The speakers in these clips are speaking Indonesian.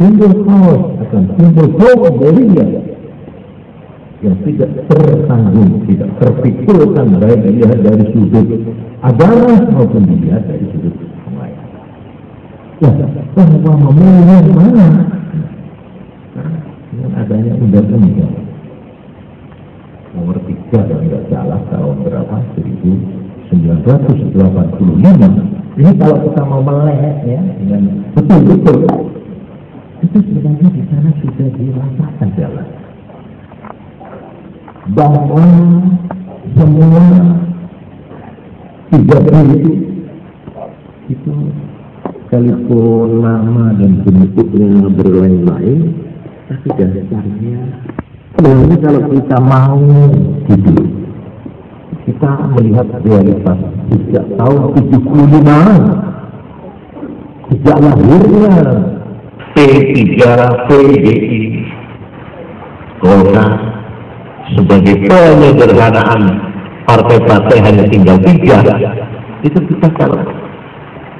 timbul kaos, akan timbul homogelia yang tidak tertanggung, tidak terpikirkan baik dilihat dari sudut agama maupun dilihat dari sudut yang lain. Bahwa memilih yang mana? Dengan adanya undang-undang nomor 3 kalau tidak salah tahun berapa 1985. Ini kalau kita mau melek ya dengan betul-betul itu sebenarnya di sana sudah dirasakan jalan bahwa semua 3 itu sekalipun nama dan bentuknya berlain-lain, tapi dasarnya sebenarnya kalau kita mau hidup, kita melihat realitas sejak tahun 75 sejak lahirnya P3 PDI Golkar sebagai penyederhanaan partai-partai hanya tinggal 3, itu kita kalau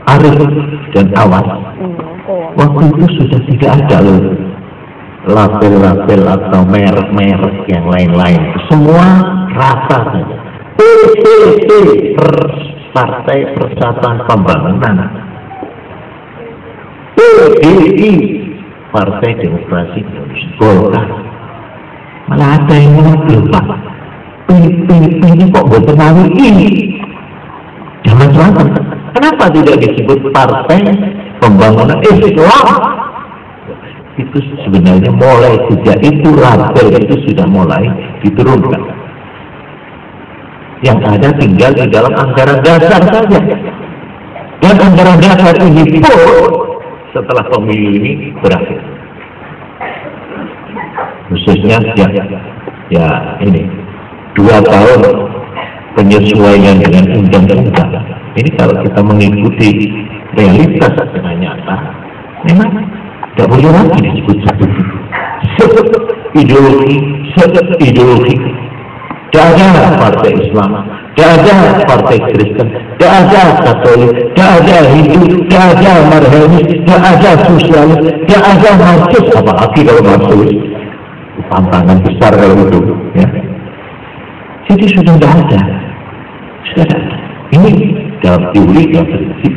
arif dan awas waktu itu sudah tidak ada loh label-label atau merek-merek yang lain-lain, semua rata saja. Partai Persatuan Pembangunan, PDI Partai Demokrasi Indonesia, Golkar. Malah ada yang ngomong Pak, ini kok buat menawi ini jangan selamat. Kenapa tidak disebut Partai Pembangunan Islam? Itu sebenarnya mulai sejak itu label itu sudah mulai diturunkan. Yang ada tinggal di dalam anggaran dasar saja. Dan anggaran dasar ini pun setelah pemilu ini berakhir. Khususnya ya ini 2 tahun penyesuaian dengan undang-undang. Ini kalau kita mengikuti realitas dengan nyata, memang tidak boleh lagi disebut ideologi. Tidak ada partai Islam, tidak ada partai Kristen, tidak ada Katolik, tidak ada Hindu, tidak ada Marxis, tidak ada sosialis, tidak ada Marxis, apalagi kalau Marxis. Tantangan besar kalau itu. Ya. Jadi sudah tidak ada. Sudah ada. Ini dalam teori, dalam prinsip.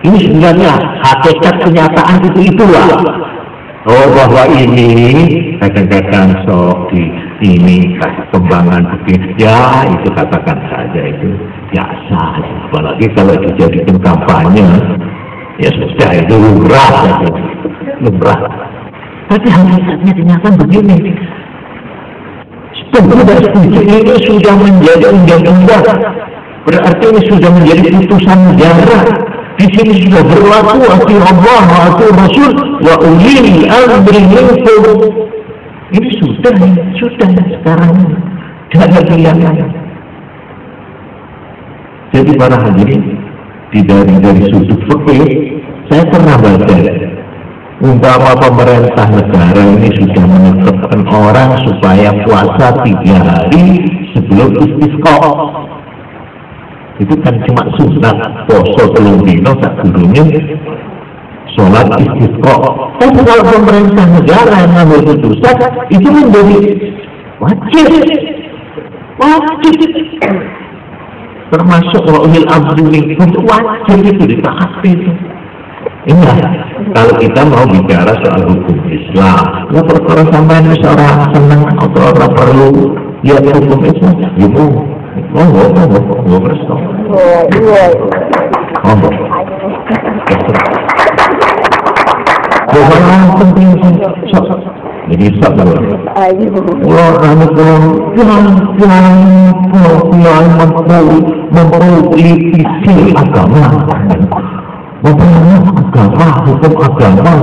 Ini sebenarnya hakikat kenyataan itulah. Oh bahwa ini kadang-kadang sok di ini kembangan begini, ya itu katakan saja itu biasa. Apalagi kalau dijadikan kampanye, ya sudah itu lumrah. Tapi hakikatnya kenyataan begini. Tidak setuju ini sudah menjadi undang-undang, berarti ini sudah menjadi putusan negara. Di sini sudah berlaku ati Allah wa ati Rasul wa ulil amri minkum. Ini sudah sekarang tidak ada pilihan lain. Jadi para hadirin, dari sudut fikih saya pernah baca umpama pemerintah negara ini sudah menetapkan orang supaya puasa 3 hari sebelum istisqa. Itu kan cuma sunat poso 3 dino tak gurunge sholat istisqa. Tapi kalau pemerintah negara yang mengambil putusan itu menjadi wajib. Termasuk ulil amri minkum wajib itu ditaati itu. Ingat, kalau kita mau bicara soal hukum Islam, ya perkara sampean wis ora seneng atau ora perlu lihat hukum Islam, ya monggo presto. Monggo. Pokoknya penting sok. Jadi sok dulu. Kalau kamu mempolitisir agama. Hukum agama,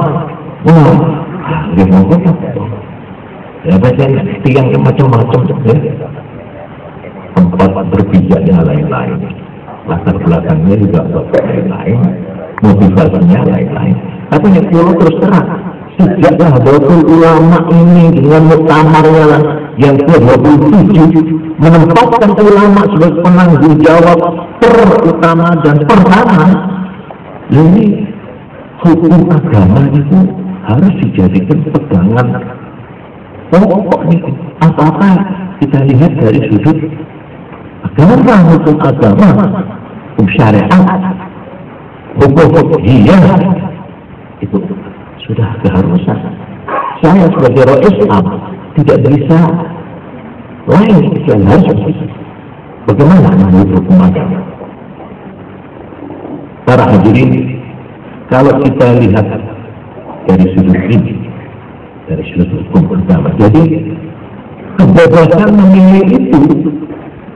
dia mau ya baca tiang macam-macam ya. Tempat berpijaknya lain-lain, latar belakangnya juga lain-lain, motivasinya lain-lain. Tapi yang perlu terus terang, sejak Nahdlatul Ulama ini dengan muktamarnya yang ke-27 menempatkan ulama sebagai penanggung jawab terutama dan pertama. Ini hukum agama itu harus dijadikan pegangan pokok nih. Apa-apa kita lihat dari sudut agama, hukum agama, hukum syariat, hukum fikih, itu sudah keharusan. Saya sebagai roh Islam tidak bisa lain kecuali harus bagaimana menurut hukum agama. Para hadirin, kalau kita lihat dari sudut ini, dari sudut hukum agama, jadi kebebasan memilih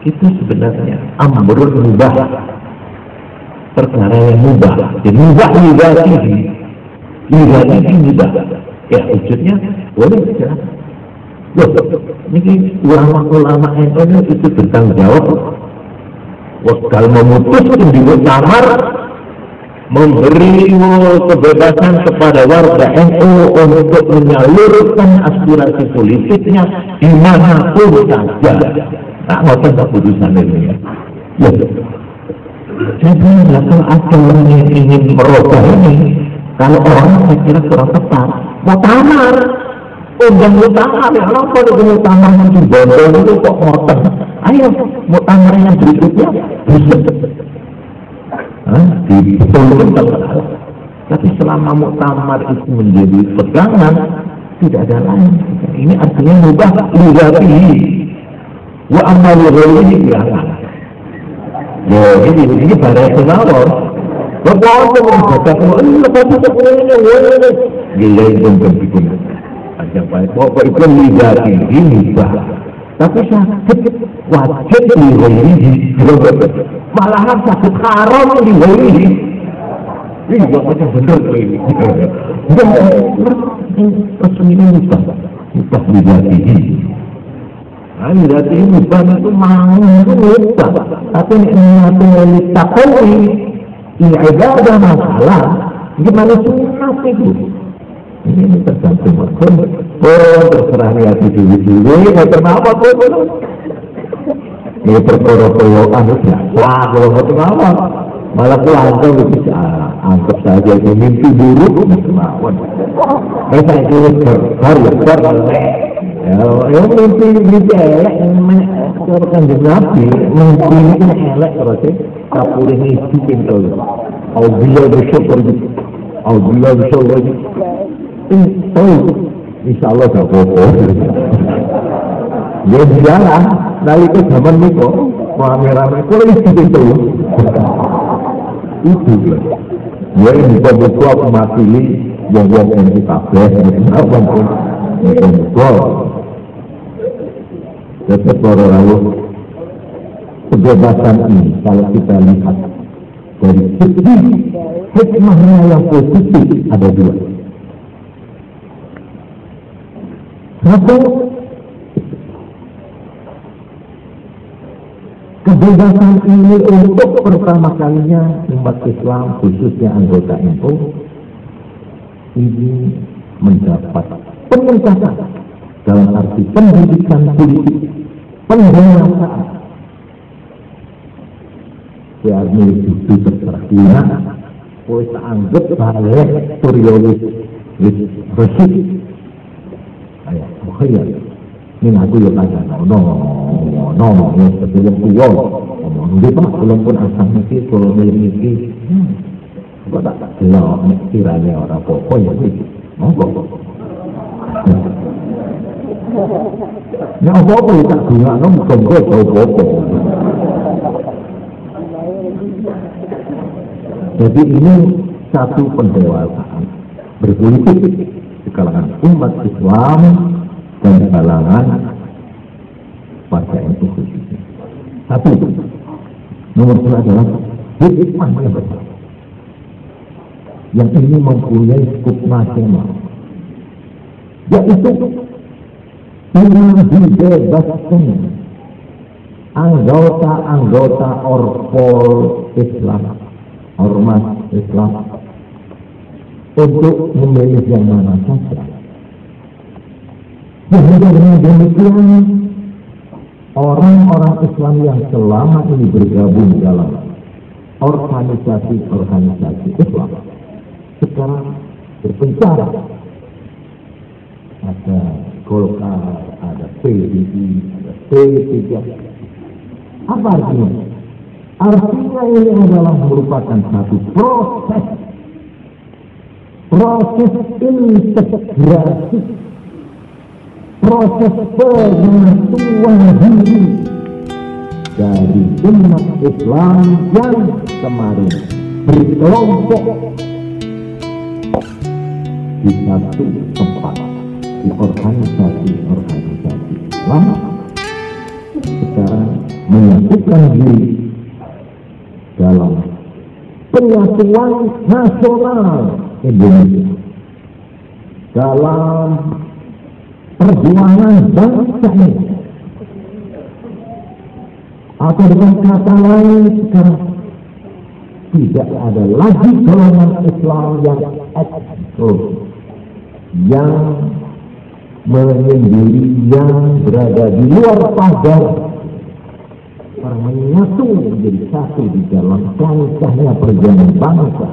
itu sebenarnya amrun mubah, perkara yang mubah. Jadi mubah ligatihi mubah. Ya wujudnya boleh saja. Loh, ini ulama-ulama NU itu bertanggung jawab. Kalau memutuskan di muktamar memberi kebebasan kepada warga NU untuk menyalurkan aspirasi politiknya dimanapun saja. Tak ngotot keputusan ini ya. Ya. Jadi kalau ada orang yang ingin merubah ini, kalau orang saya kira kurang tepat. Muktamar, undang muktamar ya, kenapa ada muktamar yang dibondong itu kok ngotot? Ayo, muktamar yang berikutnya dibetulkan kalau. Tapi selama muktamar itu menjadi pegangan, tidak ada lain. Ini artinya mubah ligatihi wa amal ghairihi bi'amal. Ya, ini barang penawar. Bapak mengatakan, gila itu begitu. Aja baik. Bapak itu ligatihi mubah. Tapi sakit wajib ligatihi. Malahan sakit haram ligatihi. Ini juga macam benar ini. Rasul ini mubah ligatihi. Ligatihi mubah itu mau itu mubah. Tapi ini takoi ibadah masalah. Gimana sunat itu? Ini tergantung waktu. Terserah niat dulu. Kenapa pun? Ini perkara-perkara ya. Wah, kalau kenapa? Malah langsung bisa anggap saja itu mimpi buruk kemauan. Saya itu baru ya mimpi elek kan Nabi mimpi elek terus kapulih itu pintu. Auzubillah bersyukur gitu. Auzubillah bersyukur gitu. Insyaallah gak apa-apa. Ya jalan dari ke zaman itu rame-rame kalau itu ya ini buka aku makili yang ini kabeh apa pun buka tetap lalu kebebasan ini kalau kita lihat dari segi hikmahnya yang positif ada dua. Satu, kebebasan ini untuk pertama kalinya umat Islam khususnya anggota NU ini mendapat peningkatan dalam arti pendidikan politik, pendewasaan. Biar itu terserah kita, boleh anggap balik suryolis resik. Ayah, bukhayal. Ini aku yang ada, no, yang sebelum kuyon, di pak belum pun asal mesti kalau memiliki, kok tak jelas, kiranya orang pokok ya sih, monggo. Ini apa tak guna, bukan pokok. Jadi ini satu pendewasaan berpolitik di kalangan umat Islam dan di kalangan partai NU khususnya. Satu, nomor dua adalah hikmah yang besar. Yang ini mempunyai skup nasional, yaitu dengan dibebaskan anggota-anggota Orpol Islam, ormas Islam, untuk memilih yang mana saja. Dengan demikian, orang-orang Islam yang selama ini bergabung dalam organisasi Islam sekarang berpenjara ada Golkar, ada PDI, ada P3. Apa artinya? Artinya ini adalah merupakan satu proses integrasi, proses penyatuan diri dari umat Islam yang kemarin berkelompok di satu tempat, di organisasi Islam, sekarang menyatukan diri dalam penyatuan nasional Indonesia, dalam perjuangan bangsa ini. Atau dengan kata lain, sekarang tidak ada lagi golongan Islam yang eksklusif, yang menyendiri, yang berada di luar pagar. Orang menyatu menjadi satu di dalam kancahnya perjuangan bangsa.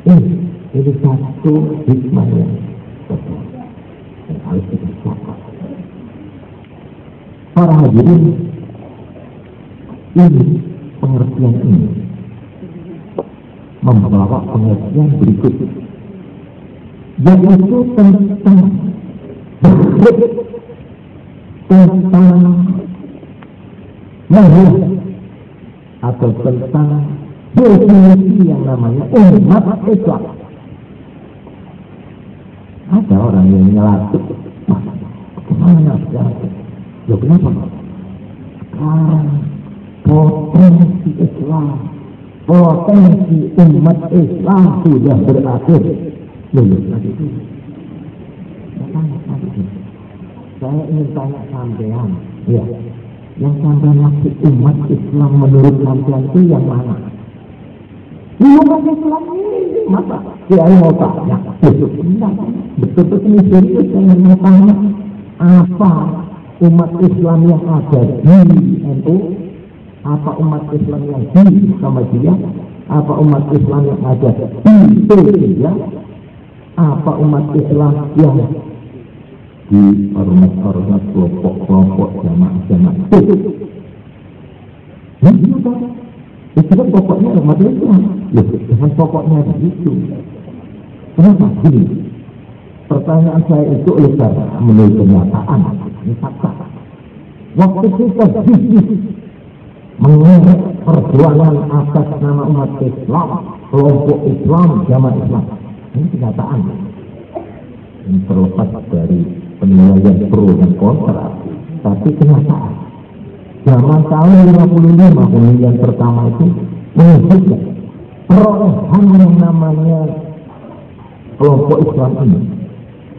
Ini satu hikmah yang harus kita catat. Para hadirin, ini pengertian ini membawa pengertian berikut, yaitu tentang atau tentang definisi yang namanya umat Islam. Ada orang yang nyelatuk, bagaimana sekarang? Ya kenapa? Sekarang potensi Islam, potensi umat Islam sudah berakhir. Saya ingin tanya sampean, ya, yang sampean maksud umat Islam menurut sampean itu yang mana? Umat Islam ini masa? Saya mau tanya, betul-betul ini serius saya mau tanya, apa umat Islam yang ada di NU? Apa umat Islam yang di Muhammadiyah? Apa umat Islam yang ada di P3? Apa umat Islam yang di ormas-ormas, kelompok-kelompok, jamaah-jamaah? Itu kan pokoknya umat Islam. Dengan pokoknya begitu. Kenapa? Gini, pertanyaan saya itu oleh karena menurut kenyataan, ini fakta. Waktu kita bisnis mengerek perjuangan atas nama umat Islam, kelompok Islam, jamaah Islam, ini kenyataan. Ini terlepas dari penilaian pro dan kontra, tapi kenyataan. Zaman tahun 55 pemilihan pertama itu menunjukkan perolehan yang namanya kelompok Islam ini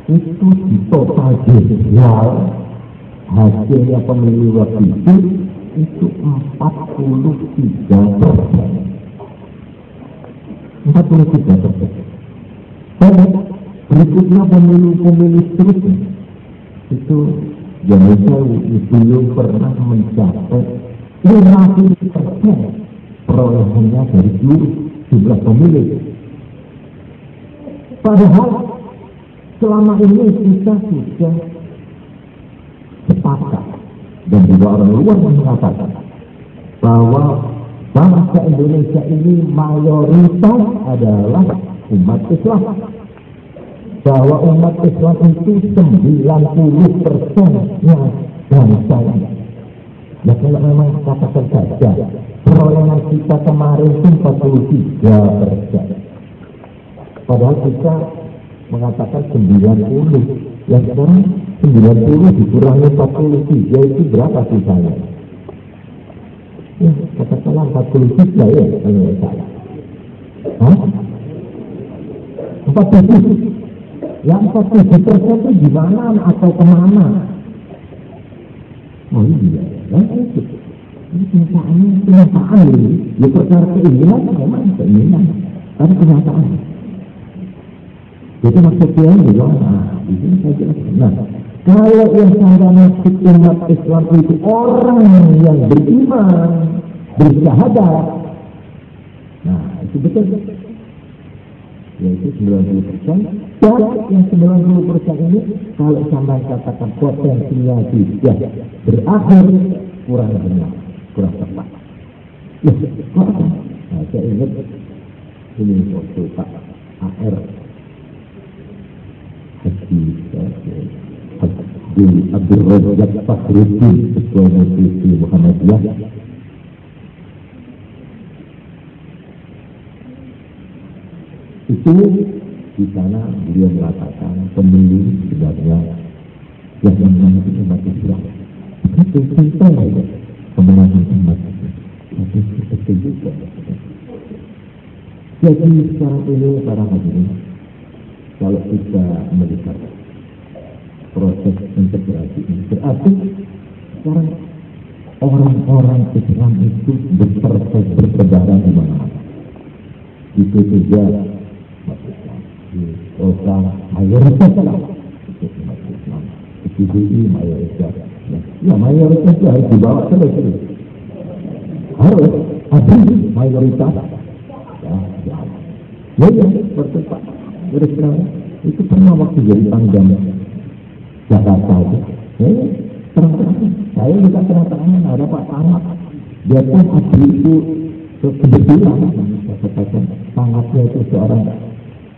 itu di total jumlah hasilnya pemilu waktu itu 43%. 43%. Dan berikutnya pemilu seterusnya itu jangan jauh, belum pernah mencapai 50% perolehannya dari seluruh jumlah pemilih. Padahal selama ini kita sudah sepakat dan juga orang luar mengatakan bahwa bangsa Indonesia ini mayoritas adalah umat Islam. Bahwa umat Islam itu 90%-nya bangsa ini. Ya kalau memang katakan saja perolehan kita kemarin itu 43%. Padahal kita mengatakan 90. Ya sekarang 90 dikurangi 43 itu berapa sisanya? Ya katakanlah 43 ya kalau saya. 47. Yang 47% itu gimana atau kemana? Oh iya, dan itu. Ini kenyataan ini. Ya perkara keinginan memang keinginan, tapi kenyataan. Jadi maksudnya ini ini saya jelaskan. Nah, kalau yang saya maksud umat Islam itu orang yang beriman, bersyahadat. Nah, itu betul. yaitu 90%. Dan yang 90% ini kalau sampai katakan potensinya tidak berakhir, kurang benar, kurang tepat. Loh, kok apa? Nah, saya ingat ini waktu Pak AR Abdul Razak Fakhruddin, Ketua Majelis Muhammadiyah, itu di sana beliau mengatakan pemilih sebenarnya yang menang itu umat Islam. Itu simple saja kemenangan umat. Tapi seperti juga. Jadi sekarang ini para hadirin, kalau kita melihat proses integrasi ini, berarti sekarang orang-orang Islam itu bertebaran di mana-mana. Itu juga orang mayoritas lah itu umat Islam. Itu mayoritas. Ya mayoritas itu harus dibawa terus. Harus ada mayoritas. Ya, bertempat. Bersekarang itu pernah waktu jadi pangdam Jakarta itu. Ya, terang-terang. Saya juga terang-terang ada Pak Tamat. Dia pun abdi itu kebetulan. Saya katakan sangatnya itu seorang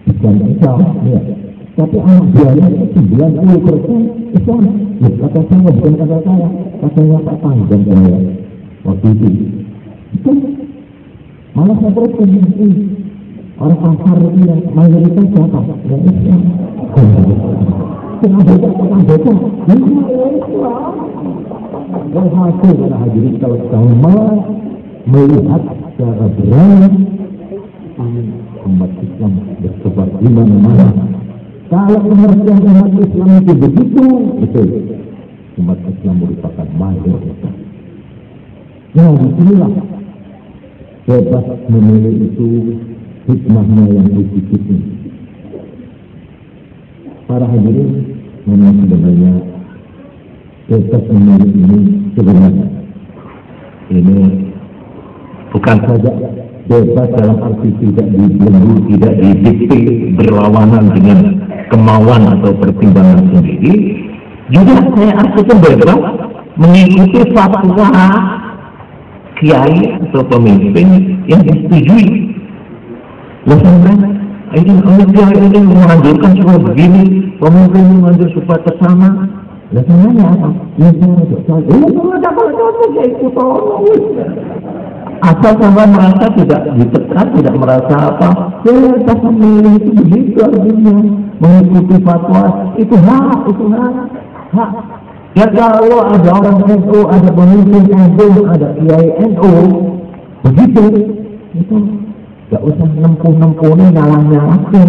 bukan Islam. Ya. Tapi anak buahnya itu 90% Islam. Ya, kata saya bukan kata saya. Katanya Pak Pangdam saya. Waktu itu malah saya terus orang pasar itu yang mayoritas siapa? Yang Islam. Kenapa beda? Berhasil para hadirin kalau sama melihat secara berani umat Islam bersebar di mana-mana. Kalau pengertian umat Islam itu begitu, betul. Umat Islam merupakan mayoritas. Nah, disinilah bebas memilih itu hikmahnya yang positif ini. Para hadirin, memang sebenarnya bebas memilih ini sebenarnya ini bukan saja bebas dalam arti tidak dibelenggu, tidak didikte berlawanan dengan kemauan atau pertimbangan sendiri. Juga saya artikan bebas mengikuti fatwa kiai atau pemimpin yang disetujui. Langsung ini kiai ini menganjurkan supaya begini, pemimpin menganjur supaya kesana. Langsung apa? Ya saya ikut tolong. Asal sama merasa tidak ditekan, tidak merasa apa, ya kita memilih itu begitu artinya mengikuti fatwa itu hak. Ya kalau ada orang NU, ada pemimpin NU, ada kiai NU, begitu, itu nggak usah nempuh-nempuhin nyalah-nyalahin.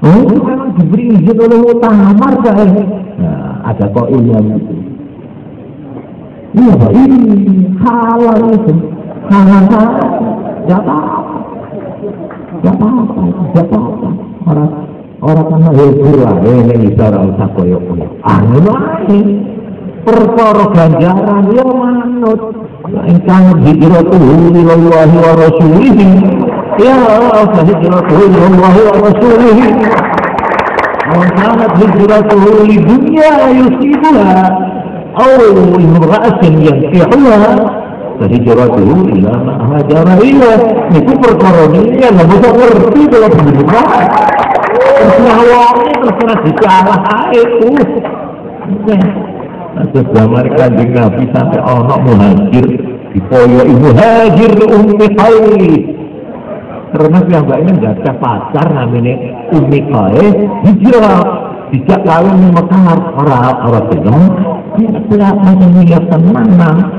Oh, itu memang diberi izin oleh Muktamar kan? Nah, ada kok iya gitu. Iya Pak, ini halal itu, halal, nggak apa-apa. Orang kan hibur lah, ini bisa orang usah koyok-koyok. Anu lagi. Perkara ganjaran ya manut ingkang hijratuhu ilallahi wa rasulihi ya hijratuhu ilallahi wa rasulihi wa kanat hijratuhu li dunya yusibuha aw imra'atin yankihuha fa hijratuhu ila ma hajara ilayhi. Niku perkara niki lha mboten ngerti kalau bener. Terserah dicalah ae ku. Terus gambar Kanjeng Nabi sampai orang muhajir dipoyoi muhajir Ummi Qais. Karena piyambaknya nggak ada pacar namanya Ummi Qais, hijrah dijak kawin di Mekah orang Islam. Dia macam niat tenang,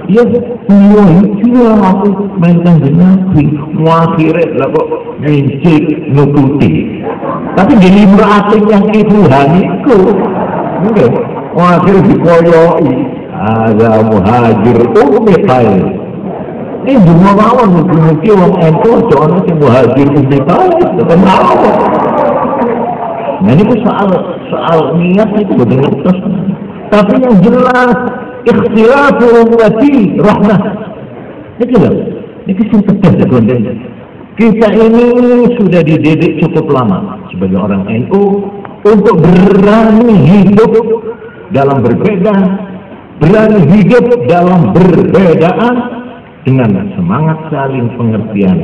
dia semua hijrah aku main Kanjeng Nabi. Akhirnya lah kok ngincik nututi. Tapi di limraatin yang Tuhan itu, enggak. Akhir dikoyoi ada muhajir Ummi Qais. Ini semua mawon mungkin wong NU jono si muhajir Ummi Qais kenapa? Nah ini soal niat itu betul terus. Tapi yang jelas ikhtilafu ummati rahmah. Ini loh, ini sing tegas sebenarnya. Kita ini sudah dididik cukup lama. sebagai orang NU untuk berani hidup dalam berbeda, berani hidup dalam perbedaan dengan semangat saling pengertian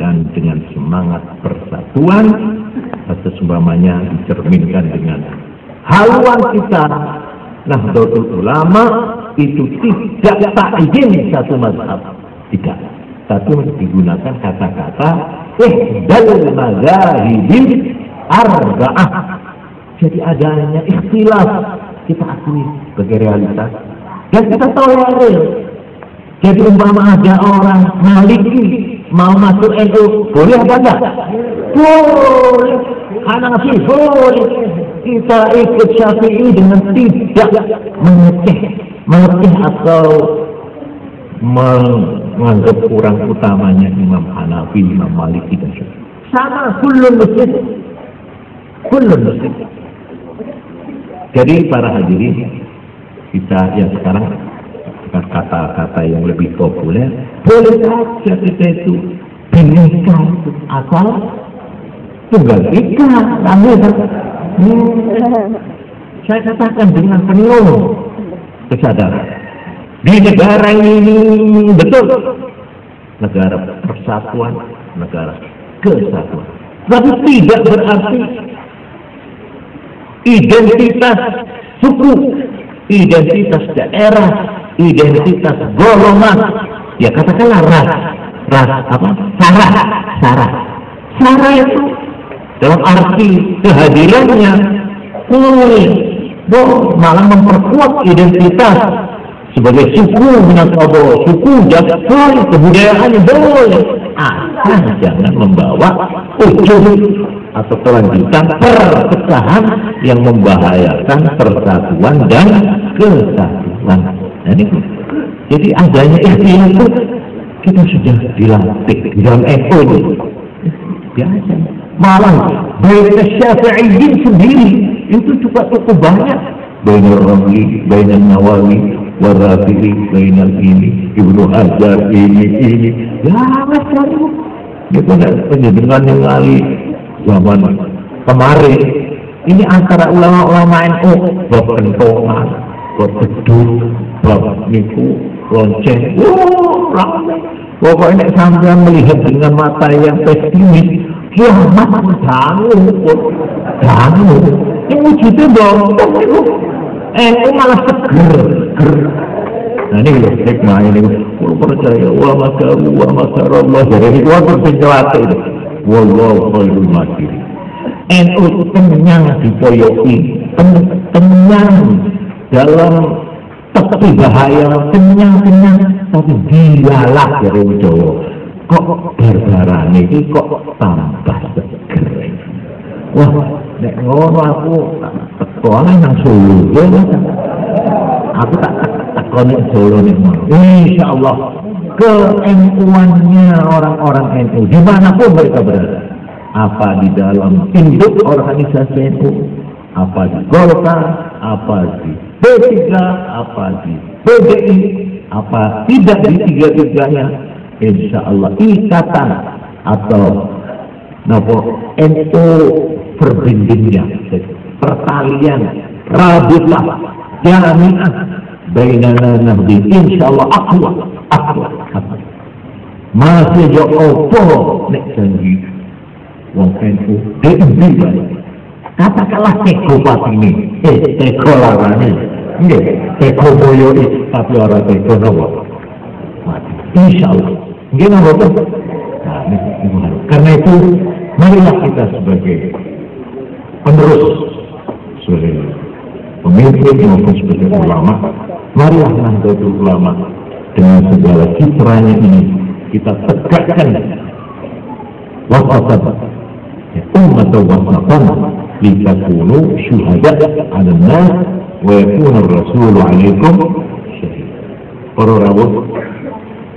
dan dengan semangat persatuan, sesungguhnya dicerminkan dengan haluan kita. Nahdlatul Ulama itu tidak ta'yin satu mazhab, tidak, tapi digunakan kata-kata ihdal mazahibil arba'ah. Jadi adanya ikhtilaf kita akui sebagai realitas dan kita tolerir. Jadi umpama ada orang Maliki mau masuk NU, boleh apa enggak? Boleh. Hanafi boleh. Kita ikut Syafi'i dengan tidak mengeceh atau menganggap kurang utamanya Imam Hanafi, Imam Maliki dan Syafi'i. Sama kullun muslim. Kullun muslim. Jadi para hadirin, kita yang sekarang kata-kata yang lebih populer, boleh saja kita itu bineka itu asal tunggal ika, saya katakan dengan penuh kesadaran di negara ini betul negara persatuan, negara kesatuan, tapi tidak berarti identitas suku, identitas daerah, identitas golongan, ya katakanlah sara itu dalam arti kehadirannya malah memperkuat identitas sebagai suku Minangkabau, suku Jawa, kebudayaannya boleh, asal jangan membawa ujung atau kelanjutan perpecahan yang membahayakan persatuan dan kesatuan. Nah, ini jadi adanya ikhtilaf itu kita sudah dilantik di dalam NU biasa. Malah baik Syafi'iyyin sendiri itu juga cukup banyak. Bainal Ramli, Bainal Nawawi, Warafi'i, Bainal ini, Ibnu Hajar ini. Ya sekali. Itu penjaringan yang kali zaman kemarin. Ini antara ulama-ulama NU bab kentongan, bab beduk, bab niku, lonceng. Ramai. Pokoknya sampai melihat dengan mata yang pesimis, kiamat dangu. Ini wujudnya bontong itu. NU malah seger. Nah ini loh hikmah ini. Kalau percaya wa masyarallah jadi itu waktu penjelata itu. Wallahu khairul makirin. NU kenyang dipoyoki, kenyang dalam tepi bahaya, kenyang, tapi dialah dari Jawa. Kok barbaran ini kok tambah seger. Wah, nek ngono aku sekolah nang Solo. Aku tak tekoni Solo nih. Insyaallah ke-NU-annya orang-orang NU dimanapun mereka berada. Apa di dalam induk organisasi NU, apa di Golkar, apa di P3, apa di PDI, apa tidak di tiga-tiganya, insya Allah ikatan atau NU perbindingnya, pertalian, rabitah, jami'ah, bainana nahdi, insya Allah akwa. Masih jo opo nek janji wong NU DMB katakanlah teko patine teko larane nggih teko boyo tapi ora teko nopo mati insyaallah nggih nopo. Nah karena itu marilah kita sebagai penerus, sebagai pemimpin maupun sebagai ulama, marilah Nahdlatul Ulama dengan segala citranya ini kita tegakkan wasatan umat wasatan litakunu syuhada 'ala an-nas wa yakuna ar-rasulu 'alaikum syahid. Para rawuh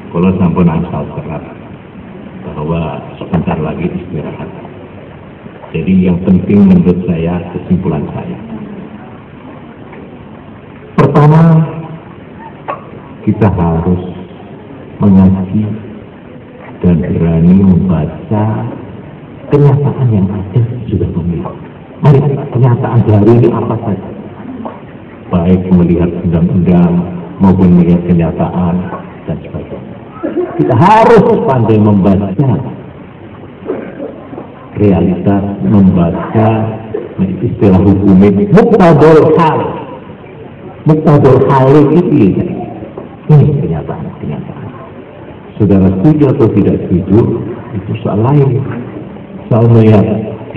kula sampun asal serat bahwa sebentar lagi istirahat. Jadi yang penting menurut saya, kesimpulan saya, pertama kita harus mengaji dan berani membaca kenyataan yang ada sudah pemilu. Mari kenyataan baru ini apa saja? Baik melihat undang-undang maupun melihat kenyataan dan sebagainya. Kita harus pandai membaca realitas, membaca istilah hukum ini. Muktadul hal. Muktadul hal itu ya. Ini kenyataan. Saudara setuju atau tidak setuju itu soal lain. Soal melihat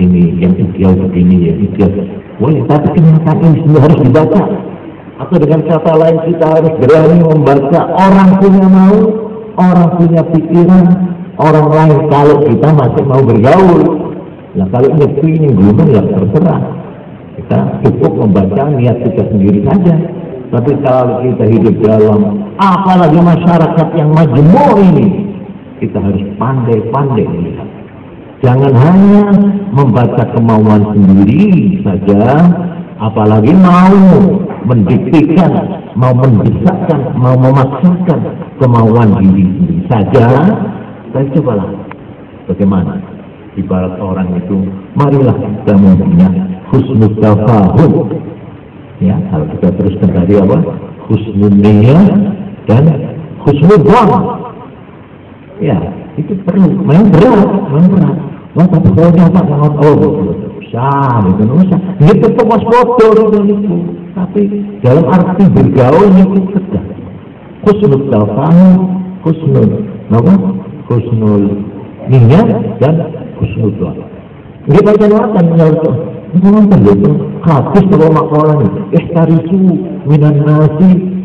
ini yang ideal begini, yang ideal boleh, tapi kenyataan ini semua harus dibaca. Atau dengan kata lain kita harus berani membaca. Orang punya mau, orang punya pikiran, orang lain kalau kita masih mau bergaul. Nah kalau nyepi ini belum ya terserah. Kita cukup membaca niat kita sendiri saja. Tapi kalau kita hidup dalam apalagi masyarakat yang majmur ini, kita harus pandai-pandai melihat. Jangan hanya membaca kemauan sendiri saja, apalagi mau mendiktikan, mau mendesakkan, mau memaksakan kemauan diri sendiri saja. Saya cobalah bagaimana ibarat orang itu, marilah kita mempunyai husnul tafahum. Ya, kalau kita teruskan tadi apa? Husnul niyah dan husnul dhon. Ya, itu perlu. Memang berat. Wah, tapi kalau nyata usah, itu usah. Ini tetap waspada itu. Tapi dalam arti bergaul itu sedang. Husnul tafahum, husnul niyah dan husnul dhon. Ini bacaan menyebut. Jangan terlupa hadis atau makalah ini. Ihtarisu minan nasi,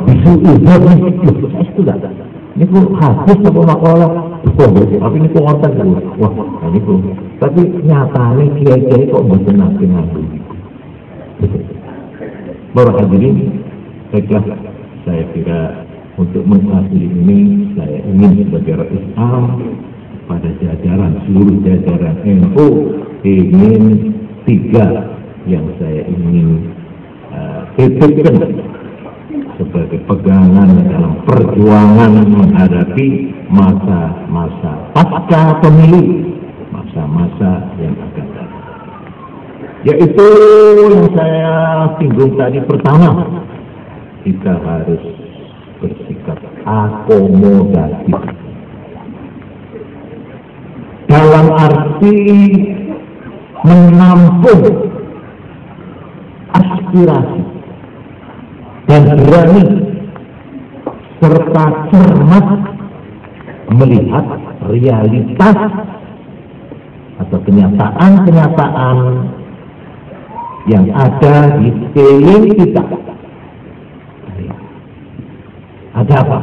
bisu izah itu dah. Ini pun hadis atau makalah. Tapi ini pun orang tahu. Wah, ini pun. Tapi nyatanya kiai-kiai kok bukan nabi. Baru hadirin, baiklah saya kira untuk mengakhiri ini saya ingin sebagai rakyat Islam pada jajaran seluruh jajaran NU ingin 3 yang saya ingin titikkan sebagai pegangan dalam perjuangan menghadapi masa-masa pasca pemilu, masa-masa yang akan datang. Yaitu yang saya singgung tadi pertama, kita harus bersikap akomodatif. Dalam arti menampung aspirasi dan berani serta cermat melihat realitas atau kenyataan-kenyataan yang ada di sekeliling kita. Ada apa?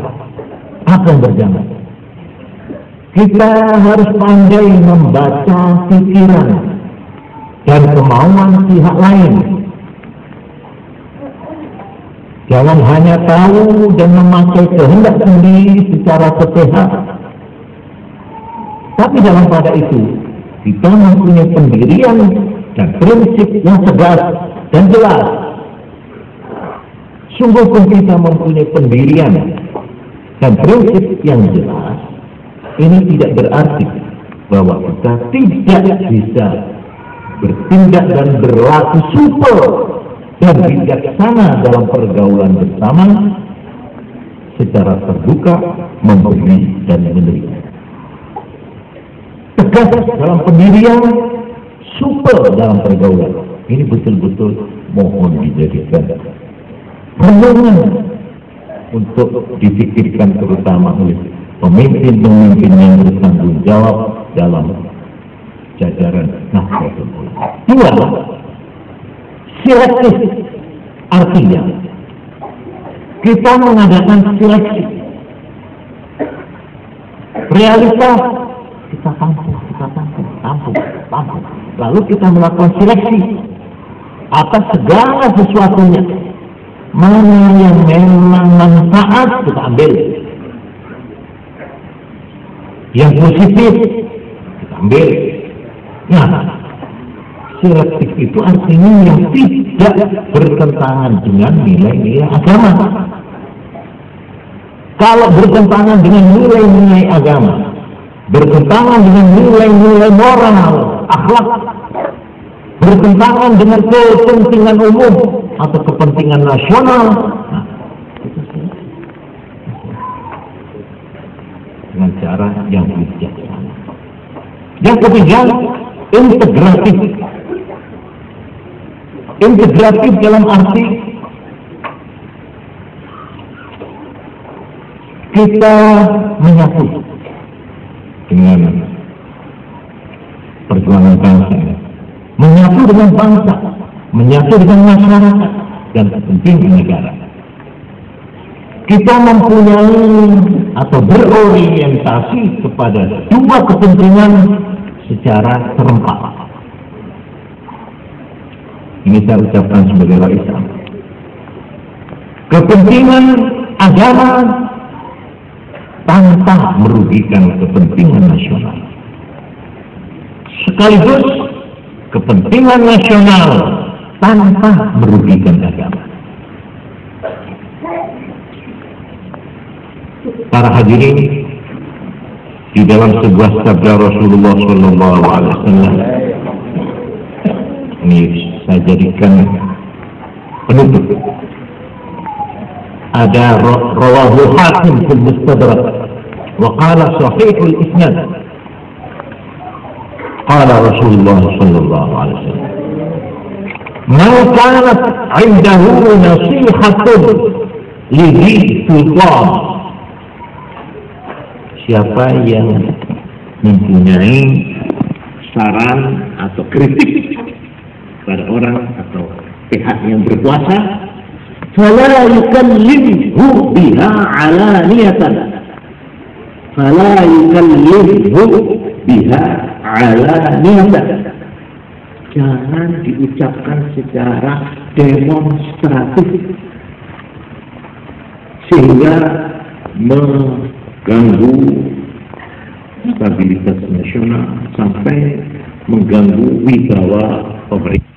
Apa yang berjalan? Kita harus pandai membaca pikiran dan kemauan pihak lain. Jangan hanya tahu dan memakai kehendak sendiri secara sepihak. Tapi dalam pada itu, kita mempunyai pendirian dan prinsip yang tegas dan jelas. Sungguh pun kita mempunyai pendirian dan prinsip yang jelas, ini tidak berarti bahwa kita tidak bisa bertindak dan berlaku super dan bijaksana dalam pergaulan bersama secara terbuka, memberi dan menerima. Tegas dalam pendirian, super dalam pergaulan. Ini betul-betul mohon dijadikan renungan untuk dipikirkan terutama oleh pemimpin-pemimpin yang bertanggung jawab dalam jajaran Nahdlatul Ulama. 2, selektif. Artinya kita mengadakan seleksi. Realitas kita tampung. Lalu kita melakukan seleksi atas segala sesuatunya. Mana yang memang manfaat kita ambil, yang positif kita ambil. Nah, selektif itu artinya yang tidak bertentangan dengan nilai-nilai agama. Kalau bertentangan dengan nilai-nilai agama, bertentangan dengan nilai-nilai moral, akhlak, bertentangan dengan kepentingan umum atau kepentingan nasional. Nah, dengan cara yang bijaksana. Yang ketiga, integratif. Integratif dalam arti kita menyatu dengan perjuangan bangsa, menyatu dengan bangsa, menyatu dengan masyarakat dan kepentingan negara. Kita mempunyai atau berorientasi kepada dua kepentingan secara serempak. Ini saya ucapkan sebagai orang Islam. Kepentingan agama tanpa merugikan kepentingan nasional. Sekaligus kepentingan nasional tanpa merugikan agama. Para hadirin, di dalam sebuah sabda Rasulullah SAW, ini saya jadikan penutup. Ada rawahu Hakim fil Mustadrak wa qala sahihul isnad. Qala Rasulullah sallallahu alaihi wasallam, "Man kanat 'indahu nasihatun li dhi sultan." Siapa yang mempunyai saran atau kritik pada orang atau pihak yang berkuasa, fala yukallimhu biha alaniyatan, fala yukallimhu biha alaniyatan, jangan diucapkan secara demonstratif sehingga mengganggu stabilitas nasional sampai mengganggu wibawa pemerintah.